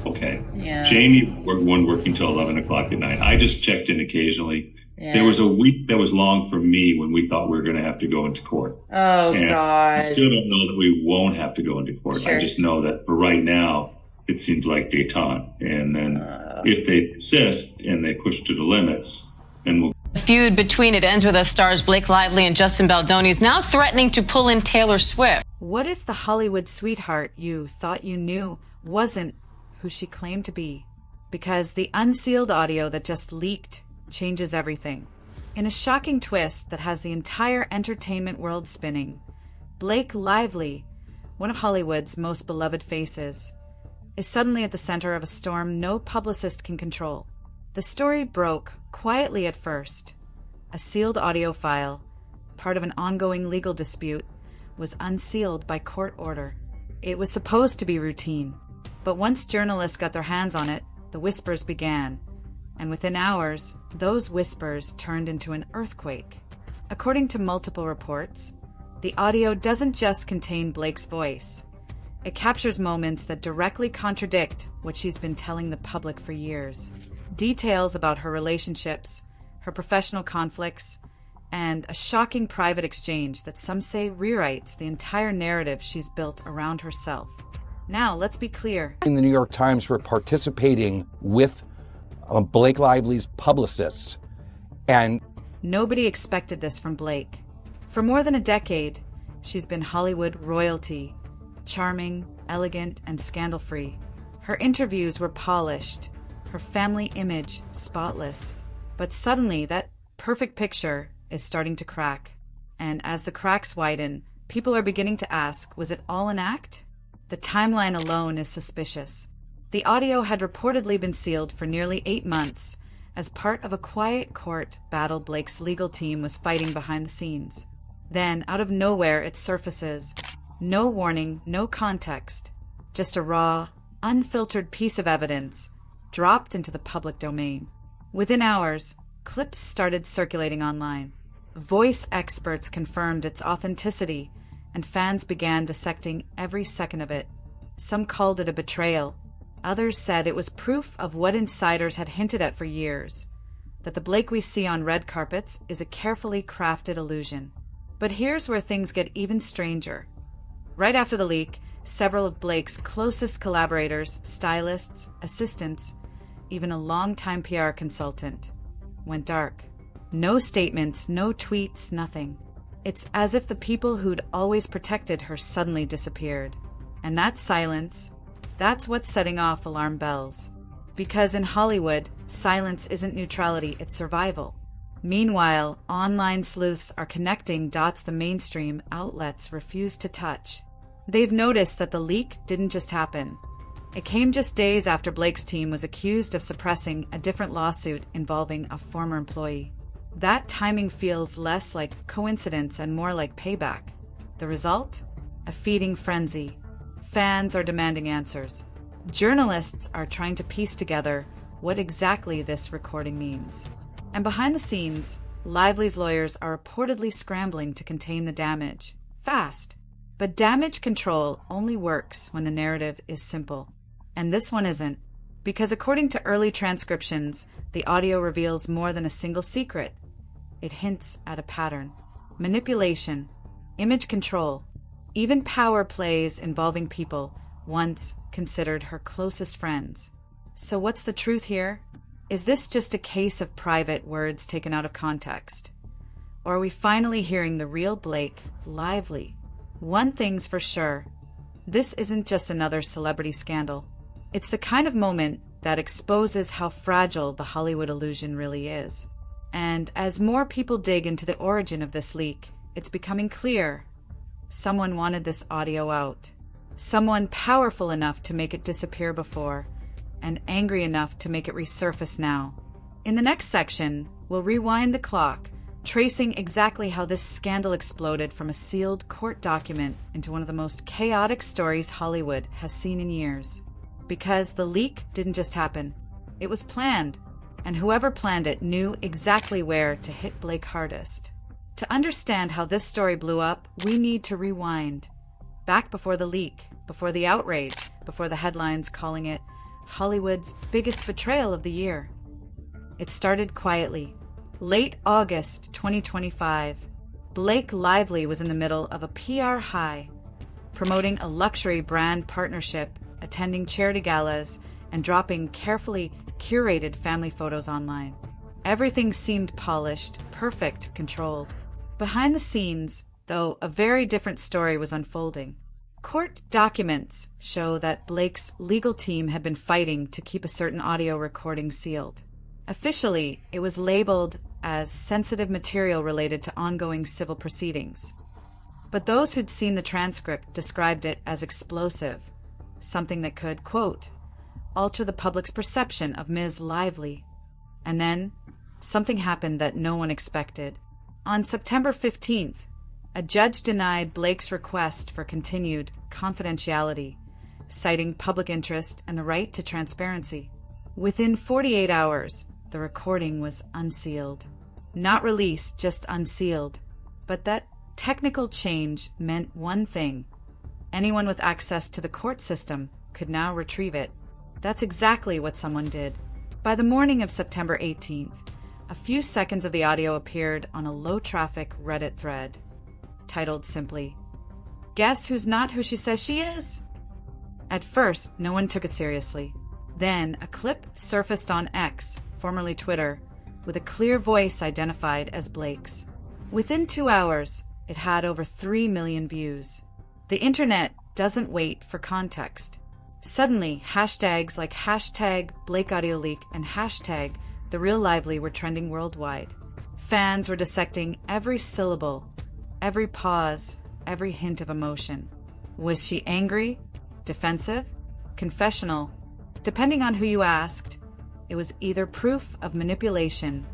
Okay. Yeah. Jamie was one working till 11 o'clock at night. I just checked in occasionally. There Yeah. was a week that was long for me when we thought we were going to have to go into court. Oh And I God. still don't know that we won't have to go into court. I Sure. just know that for right now, it seems like détente. And then if they persist and they push to the limits, then we'll. The feud between It Ends With Us stars Blake Lively and Justin Baldoni is now threatening to pull in Taylor Swift. What if the Hollywood sweetheart you thought you knew wasn't who she claimed to be? Because the unsealed audio that just leaked changes everything. In a shocking twist that has the entire entertainment world spinning, Blake Lively, one of Hollywood's most beloved faces, is suddenly at the center of a storm no publicist can control. The story broke quietly at first. A sealed audio file, part of an ongoing legal dispute, was unsealed by court order. It was supposed to be routine, but once journalists got their hands on it, the whispers began, and within hours, those whispers turned into an earthquake. According to multiple reports, the audio doesn't just contain Blake's voice. It captures moments that directly contradict what she's been telling the public for years. Details about her relationships, her professional conflicts, and a shocking private exchange that some say rewrites the entire narrative she's built around herself. Now, let's be clear. In the New York Times for participating with Blake Lively's publicists. And nobody expected this from Blake. For more than a decade, she's been Hollywood royalty, charming, elegant, and scandal-free. Her interviews were polished, her family image spotless. But suddenly, that perfect picture is starting to crack. And as the cracks widen, people are beginning to ask, was it all an act? The timeline alone is suspicious. The audio had reportedly been sealed for nearly 8 months as part of a quiet court battle Blake's legal team was fighting behind the scenes. Then, out of nowhere, it surfaces. No warning, no context. Just a raw, unfiltered piece of evidence dropped into the public domain. Within hours, clips started circulating online. Voice experts confirmed its authenticity, and fans began dissecting every second of it. Some called it a betrayal. Others said it was proof of what insiders had hinted at for years, that the Blake we see on red carpets is a carefully crafted illusion. But here's where things get even stranger. Right after the leak, several of Blake's closest collaborators, stylists, assistants, even a longtime PR consultant, went dark. No statements, no tweets, nothing. It's as if the people who'd always protected her suddenly disappeared. And that silence, that's what's setting off alarm bells. Because in Hollywood, silence isn't neutrality, it's survival. Meanwhile, online sleuths are connecting dots the mainstream outlets refuse to touch. They've noticed that the leak didn't just happen. It came just days after Blake's team was accused of suppressing a different lawsuit involving a former employee. That timing feels less like coincidence and more like payback. The result? A feeding frenzy. Fans are demanding answers. Journalists are trying to piece together what exactly this recording means. And behind the scenes, Lively's lawyers are reportedly scrambling to contain the damage. Fast. But damage control only works when the narrative is simple. And this one isn't. Because according to early transcriptions, the audio reveals more than a single secret. It hints at a pattern. Manipulation, image control, even power plays involving people once considered her closest friends. So what's the truth here? Is this just a case of private words taken out of context? Or are we finally hearing the real Blake Lively? One thing's for sure. This isn't just another celebrity scandal. It's the kind of moment that exposes how fragile the Hollywood illusion really is. And as more people dig into the origin of this leak, it's becoming clear someone wanted this audio out. Someone powerful enough to make it disappear before, and angry enough to make it resurface now. In the next section, we'll rewind the clock, tracing exactly how this scandal exploded from a sealed court document into one of the most chaotic stories Hollywood has seen in years. Because the leak didn't just happen. It was planned, and whoever planned it knew exactly where to hit Blake hardest. To understand how this story blew up, we need to rewind. Back before the leak, before the outrage, before the headlines calling it Hollywood's biggest betrayal of the year. It started quietly. Late August 2025, Blake Lively was in the middle of a PR high, promoting a luxury brand partnership, attending charity galas, and dropping carefully curated family photos online. Everything seemed polished, perfect, controlled. Behind the scenes, though, a very different story was unfolding. Court documents show that Blake's legal team had been fighting to keep a certain audio recording sealed. Officially, it was labeled as sensitive material related to ongoing civil proceedings. But those who'd seen the transcript described it as explosive, something that could, quote, alter the public's perception of Ms. Lively. And then, something happened that no one expected. On September 15th, a judge denied Blake's request for continued confidentiality, citing public interest and the right to transparency. Within 48 hours, the recording was unsealed. Not released, just unsealed. But that technical change meant one thing. Anyone with access to the court system could now retrieve it. That's exactly what someone did. By the morning of September 18th, a few seconds of the audio appeared on a low-traffic Reddit thread, titled simply, "Guess who's not who she says she is?" At first, no one took it seriously. Then, a clip surfaced on X, formerly Twitter, with a clear voice identified as Blake's. Within 2 hours, it had over 3 million views. The internet doesn't wait for context. Suddenly, hashtags like hashtag BlakeAudioLeak and hashtag TheRealLively were trending worldwide. Fans were dissecting every syllable, every pause, every hint of emotion. Was she angry, defensive, confessional? Depending on who you asked, it was either proof of manipulation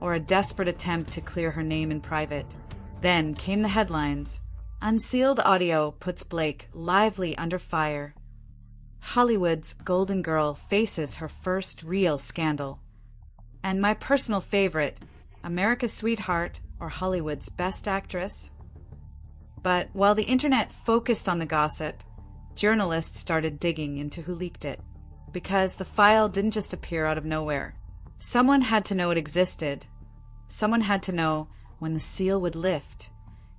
or a desperate attempt to clear her name in private. Then came the headlines. Unsealed audio puts Blake Lively under fire. Hollywood's golden girl faces her first real scandal. And my personal favorite, America's sweetheart or Hollywood's best actress. But while the internet focused on the gossip, journalists started digging into who leaked it. Because the file didn't just appear out of nowhere. Someone had to know it existed. Someone had to know when the seal would lift.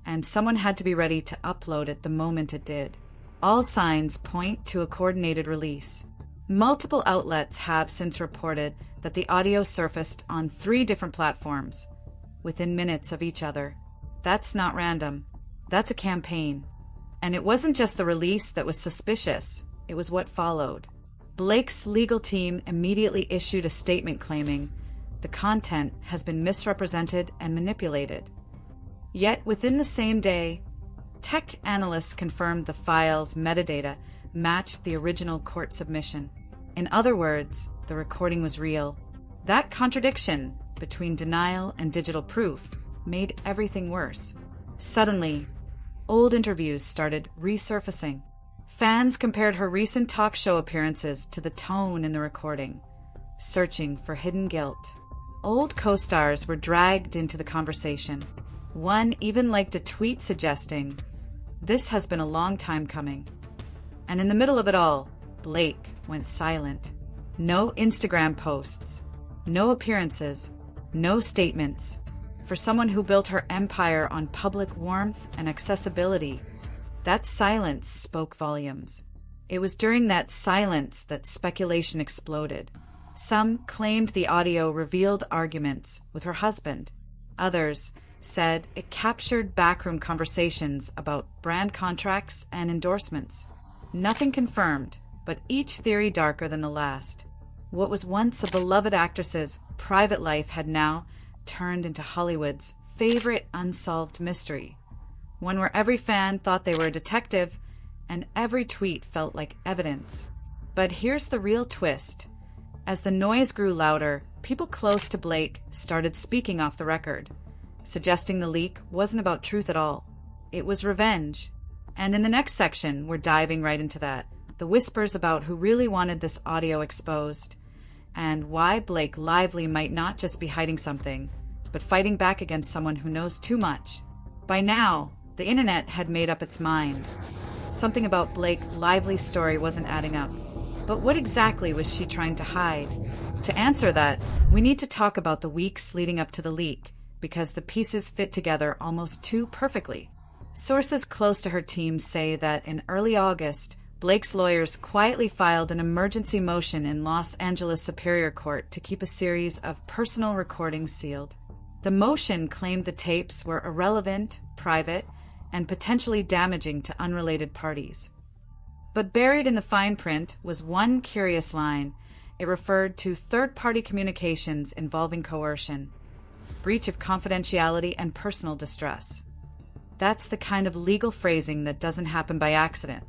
And someone had to be ready to upload it the moment it did. All signs point to a coordinated release. Multiple outlets have since reported that the audio surfaced on 3 different platforms, within minutes of each other. That's not random. That's a campaign. And it wasn't just the release that was suspicious, it was what followed. Blake's legal team immediately issued a statement claiming the content has been misrepresented and manipulated. Yet within the same day, tech analysts confirmed the file's metadata matched the original court submission. In other words, the recording was real. That contradiction between denial and digital proof made everything worse. Suddenly, old interviews started resurfacing. Fans compared her recent talk show appearances to the tone in the recording, searching for hidden guilt. Old co-stars were dragged into the conversation. One even liked a tweet suggesting, "This has been a long time coming." And in the middle of it all, Blake went silent. No Instagram posts, no appearances, no statements. For someone who built her empire on public warmth and accessibility, that silence spoke volumes. It was during that silence that speculation exploded. Some claimed the audio revealed arguments with her husband. Others said it captured backroom conversations about brand contracts and endorsements. Nothing confirmed, but each theory darker than the last. What was once a beloved actress's private life had now turned into Hollywood's favorite unsolved mystery. One where every fan thought they were a detective and every tweet felt like evidence. But here's the real twist. As the noise grew louder, people close to Blake started speaking off the record, suggesting the leak wasn't about truth at all. It was revenge. And in the next section, we're diving right into that. The whispers about who really wanted this audio exposed, and why Blake Lively might not just be hiding something, but fighting back against someone who knows too much. By now, the internet had made up its mind. Something about Blake Lively's story wasn't adding up. But what exactly was she trying to hide? To answer that, we need to talk about the weeks leading up to the leak, because the pieces fit together almost too perfectly. Sources close to her team say that in early August, Blake's lawyers quietly filed an emergency motion in Los Angeles Superior Court to keep a series of personal recordings sealed. The motion claimed the tapes were irrelevant, private, and potentially damaging to unrelated parties. But buried in the fine print was one curious line. It referred to third-party communications involving coercion, breach of confidentiality, and personal distress. That's the kind of legal phrasing that doesn't happen by accident.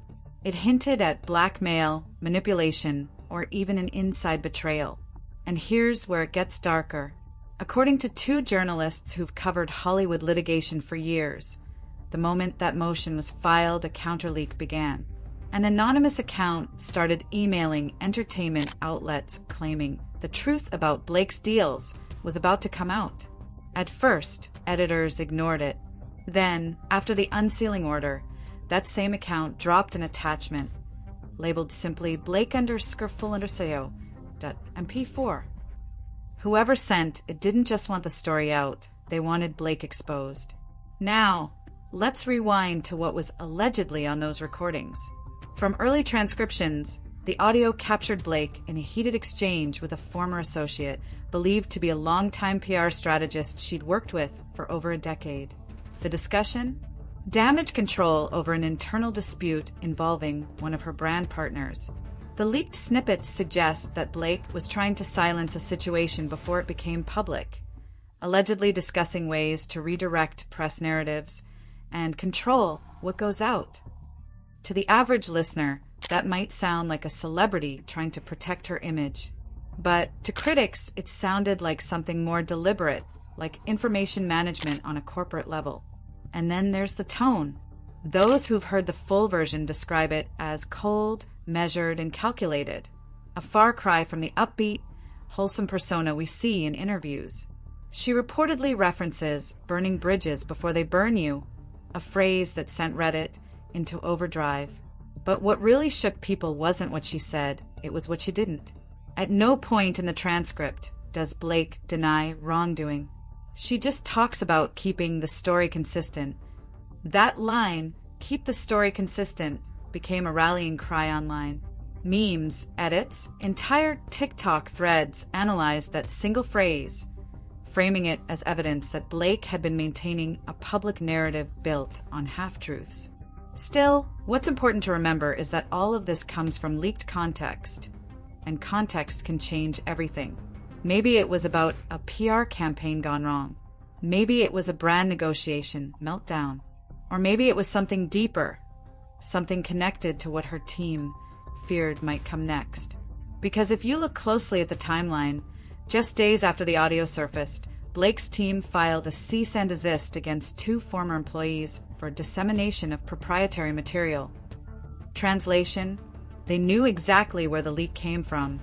It hinted at blackmail, manipulation, or even an inside betrayal. And here's where it gets darker. According to two journalists who've covered Hollywood litigation for years, the moment that motion was filed, a counterleak began. An anonymous account started emailing entertainment outlets claiming the truth about Blake's deals was about to come out. At first, editors ignored it. Then, after the unsealing order, that same account dropped an attachment labeled simply Blake_full_SEO.mp4. Whoever sent it didn't just want the story out, they wanted Blake exposed. Now, let's rewind to what was allegedly on those recordings. From early transcriptions, the audio captured Blake in a heated exchange with a former associate, believed to be a longtime PR strategist she'd worked with for over a decade. The discussion? Damage control over an internal dispute involving one of her brand partners. The leaked snippets suggest that Blake was trying to silence a situation before it became public, allegedly discussing ways to redirect press narratives and control what goes out. To the average listener, that might sound like a celebrity trying to protect her image. But to critics, it sounded like something more deliberate, like information management on a corporate level. And then there's the tone. Those who've heard the full version describe it as cold, measured, and calculated, a far cry from the upbeat, wholesome persona we see in interviews. She reportedly references burning bridges before they burn you, a phrase that sent Reddit into overdrive. But what really shook people wasn't what she said, it was what she didn't. At no point in the transcript does Blake deny wrongdoing. She just talks about keeping the story consistent. That line, "keep the story consistent," became a rallying cry online. Memes, edits, entire TikTok threads analyzed that single phrase, framing it as evidence that Blake had been maintaining a public narrative built on half-truths. Still, what's important to remember is that all of this comes from leaked context, and context can change everything. Maybe it was about a PR campaign gone wrong. Maybe it was a brand negotiation meltdown. Or maybe it was something deeper, something connected to what her team feared might come next. Because if you look closely at the timeline, just days after the audio surfaced, Blake's team filed a cease and desist against two former employees for dissemination of proprietary material. Translation: they knew exactly where the leak came from,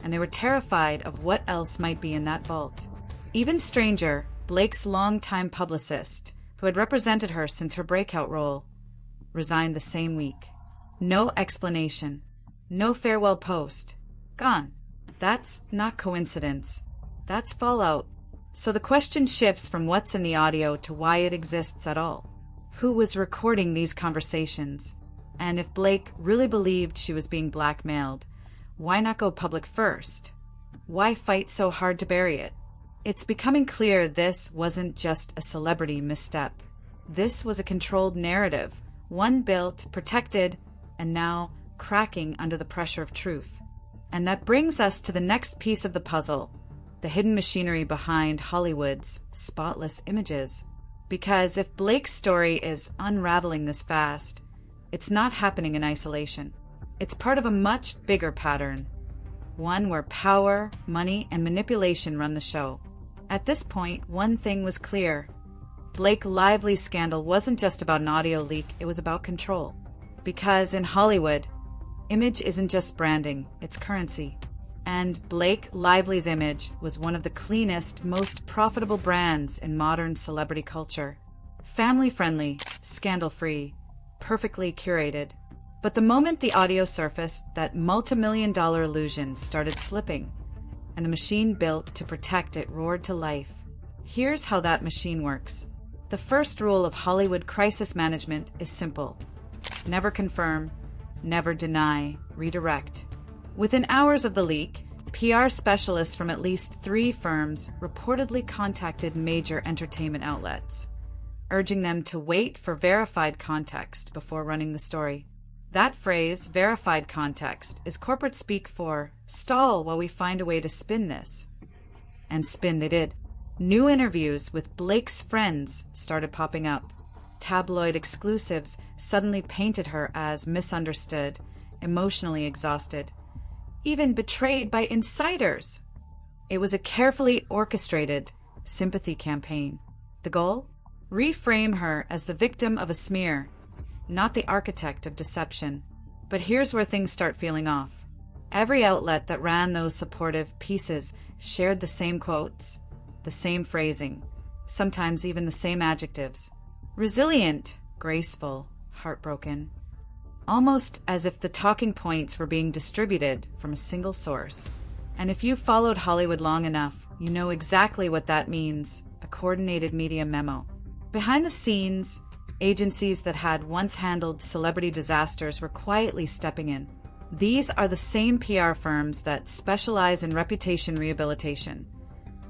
and they were terrified of what else might be in that vault. Even stranger, Blake's longtime publicist, who had represented her since her breakout role, resigned the same week. No explanation. No farewell post. Gone. That's not coincidence. That's fallout. So the question shifts from what's in the audio to why it exists at all. Who was recording these conversations? And if Blake really believed she was being blackmailed, why not go public first? Why fight so hard to bury it? It's becoming clear this wasn't just a celebrity misstep. This was a controlled narrative, one built, protected, and now cracking under the pressure of truth. And that brings us to the next piece of the puzzle, the hidden machinery behind Hollywood's spotless images. Because if Blake's story is unraveling this fast, it's not happening in isolation. It's part of a much bigger pattern, one where power, money, and manipulation run the show. At this point, one thing was clear. Blake Lively's scandal wasn't just about an audio leak, it was about control. Because in Hollywood, image isn't just branding, it's currency. And Blake Lively's image was one of the cleanest, most profitable brands in modern celebrity culture. Family-friendly, scandal-free, perfectly curated. But the moment the audio surfaced, that multi-million-dollar illusion started slipping, and the machine built to protect it roared to life. Here's how that machine works. The first rule of Hollywood crisis management is simple. Never confirm, never deny, redirect. Within hours of the leak, PR specialists from at least 3 firms reportedly contacted major entertainment outlets, urging them to wait for verified context before running the story. That phrase, verified context, is corporate speak for stall while we find a way to spin this. And spin they did. New interviews with Blake's friends started popping up. Tabloid exclusives suddenly painted her as misunderstood, emotionally exhausted, even betrayed by insiders. It was a carefully orchestrated sympathy campaign. The goal? Reframe her as the victim of a smear, not the architect of deception. But here's where things start feeling off. Every outlet that ran those supportive pieces shared the same quotes, the same phrasing, sometimes even the same adjectives. Resilient, graceful, heartbroken. Almost as if the talking points were being distributed from a single source. And if you followed Hollywood long enough, you know exactly what that means, a coordinated media memo. Behind the scenes, agencies that had once handled celebrity disasters were quietly stepping in. These are the same PR firms that specialize in reputation rehabilitation,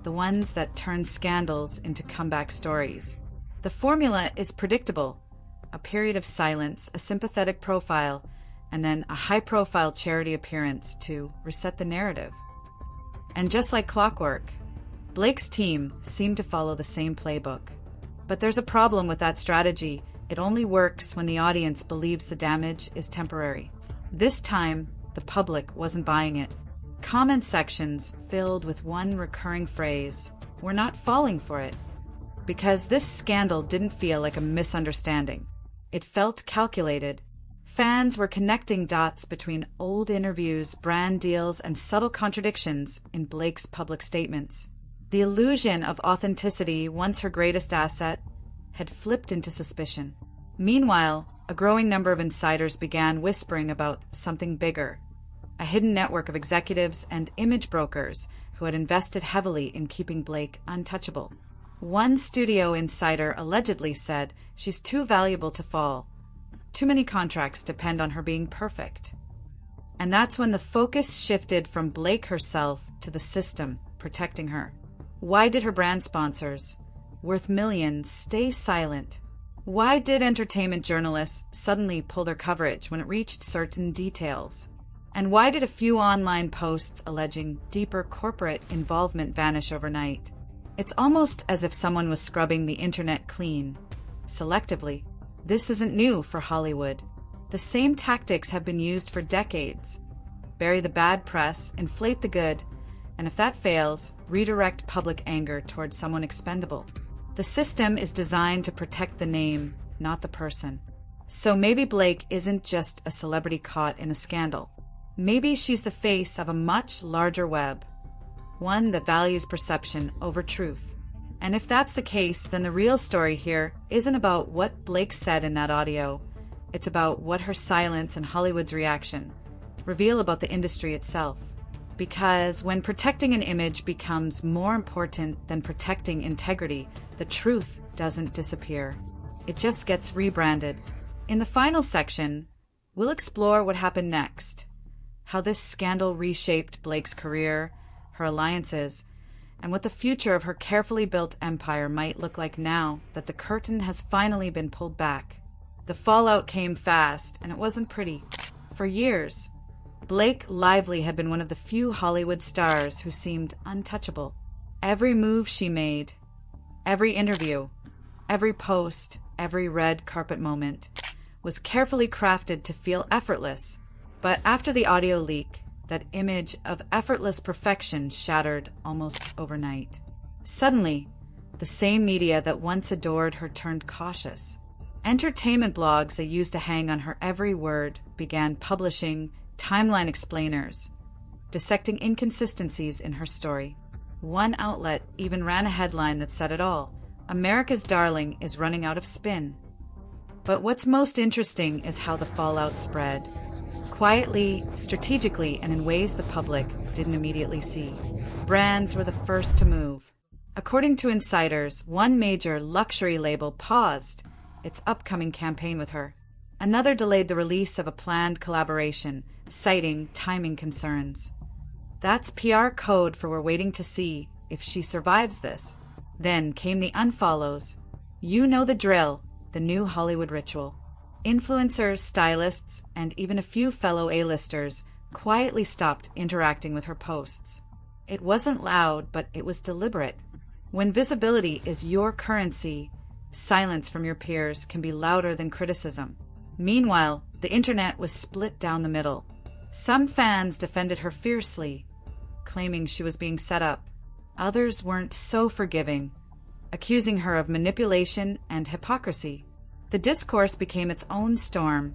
the ones that turn scandals into comeback stories. The formula is predictable. A period of silence, a sympathetic profile, and then a high-profile charity appearance to reset the narrative. And just like clockwork, Blake's team seemed to follow the same playbook. But there's a problem with that strategy. It only works when the audience believes the damage is temporary. This time, the public wasn't buying it. Comment sections filled with one recurring phrase, "We're not falling for it." Because this scandal didn't feel like a misunderstanding. It felt calculated. Fans were connecting dots between old interviews, brand deals, and subtle contradictions in Blake's public statements. The illusion of authenticity, once her greatest asset, had flipped into suspicion. Meanwhile, a growing number of insiders began whispering about something bigger, a hidden network of executives and image brokers who had invested heavily in keeping Blake untouchable. One studio insider allegedly said she's too valuable to fall. Too many contracts depend on her being perfect. And that's when the focus shifted from Blake herself to the system protecting her. Why did her brand sponsors, worth millions, stay silent? Why did entertainment journalists suddenly pull their coverage when it reached certain details? And why did a few online posts alleging deeper corporate involvement vanish overnight? It's almost as if someone was scrubbing the internet clean, selectively. This isn't new for Hollywood. The same tactics have been used for decades. Bury the bad press, inflate the good, and if that fails, redirect public anger towards someone expendable. The system is designed to protect the name, not the person. So maybe Blake isn't just a celebrity caught in a scandal. Maybe she's the face of a much larger web, one that values perception over truth. And if that's the case, then the real story here isn't about what Blake said in that audio. It's about what her silence and Hollywood's reaction reveal about the industry itself. Because when protecting an image becomes more important than protecting integrity, the truth doesn't disappear. It just gets rebranded. In the final section, we'll explore what happened next, how this scandal reshaped Blake's career, her alliances, and what the future of her carefully built empire might look like now that the curtain has finally been pulled back. The fallout came fast, and it wasn't pretty. For years, Blake Lively had been one of the few Hollywood stars who seemed untouchable. Every move she made, every interview, every post, every red carpet moment was carefully crafted to feel effortless. But after the audio leak, that image of effortless perfection shattered almost overnight. Suddenly, the same media that once adored her turned cautious. Entertainment blogs that used to hang on her every word began publishing timeline explainers, dissecting inconsistencies in her story. One outlet even ran a headline that said it all: "America's darling is running out of spin." But what's most interesting is how the fallout spread. Quietly, strategically, and in ways the public didn't immediately see. Brands were the first to move. According to insiders, one major luxury label paused its upcoming campaign with her. Another delayed the release of a planned collaboration, citing timing concerns. That's PR code for we're waiting to see if she survives this. Then came the unfollows. You know the drill, the new Hollywood ritual. Influencers, stylists, and even a few fellow A-listers quietly stopped interacting with her posts. It wasn't loud, but it was deliberate. When visibility is your currency, silence from your peers can be louder than criticism. Meanwhile, the internet was split down the middle. Some fans defended her fiercely, claiming she was being set up. Others weren't so forgiving, accusing her of manipulation and hypocrisy. The discourse became its own storm.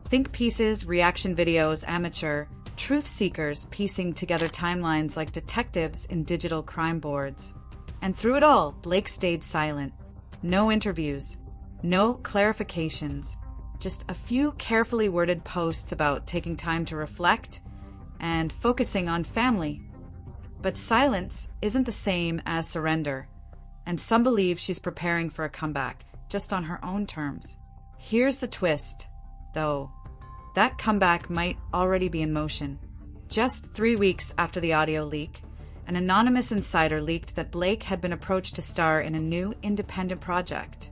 Think pieces, reaction videos, amateur, truth seekers piecing together timelines like detectives in digital crime boards. And through it all, Blake stayed silent. No interviews, no clarifications, just a few carefully worded posts about taking time to reflect and focusing on family. But silence isn't the same as surrender, and some believe she's preparing for a comeback, just on her own terms. Here's the twist, though. That comeback might already be in motion. Just 3 weeks after the audio leak, an anonymous insider leaked that Blake had been approached to star in a new independent project,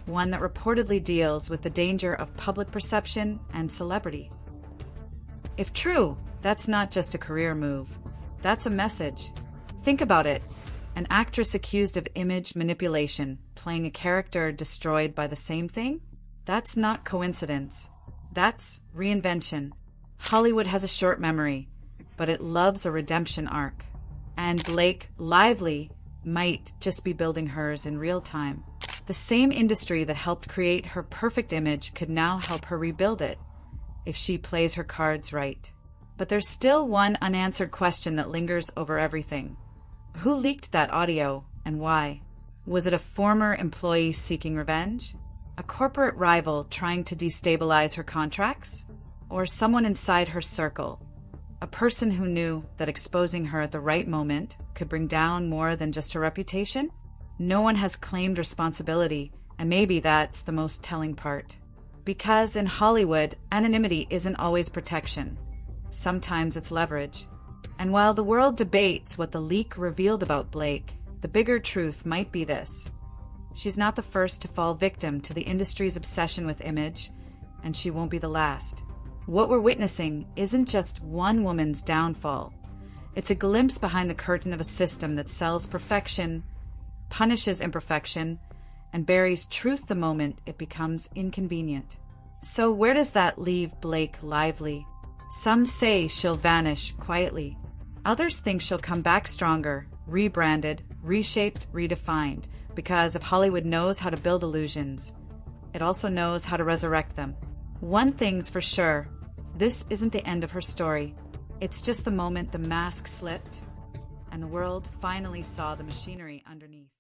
one that reportedly deals with the danger of public perception and celebrity. If true, that's not just a career move. That's a message. Think about it. An actress accused of image manipulation, playing a character destroyed by the same thing? That's not coincidence. That's reinvention. Hollywood has a short memory, but it loves a redemption arc. And Blake Lively might just be building hers in real time. The same industry that helped create her perfect image could now help her rebuild it, if she plays her cards right. But there's still one unanswered question that lingers over everything. Who leaked that audio, and why? Was it a former employee seeking revenge? A corporate rival trying to destabilize her contracts? Or someone inside her circle? A person who knew that exposing her at the right moment could bring down more than just her reputation? No one has claimed responsibility, and maybe that's the most telling part. Because in Hollywood, anonymity isn't always protection. Sometimes it's leverage. And while the world debates what the leak revealed about Blake, the bigger truth might be this. She's not the first to fall victim to the industry's obsession with image, and she won't be the last. What we're witnessing isn't just one woman's downfall. It's a glimpse behind the curtain of a system that sells perfection, punishes imperfection, and buries truth the moment it becomes inconvenient. So where does that leave Blake Lively? Some say she'll vanish quietly. Others think she'll come back stronger, rebranded, reshaped, redefined, because if Hollywood knows how to build illusions, it also knows how to resurrect them. One thing's for sure, this isn't the end of her story. It's just the moment the mask slipped and the world finally saw the machinery underneath.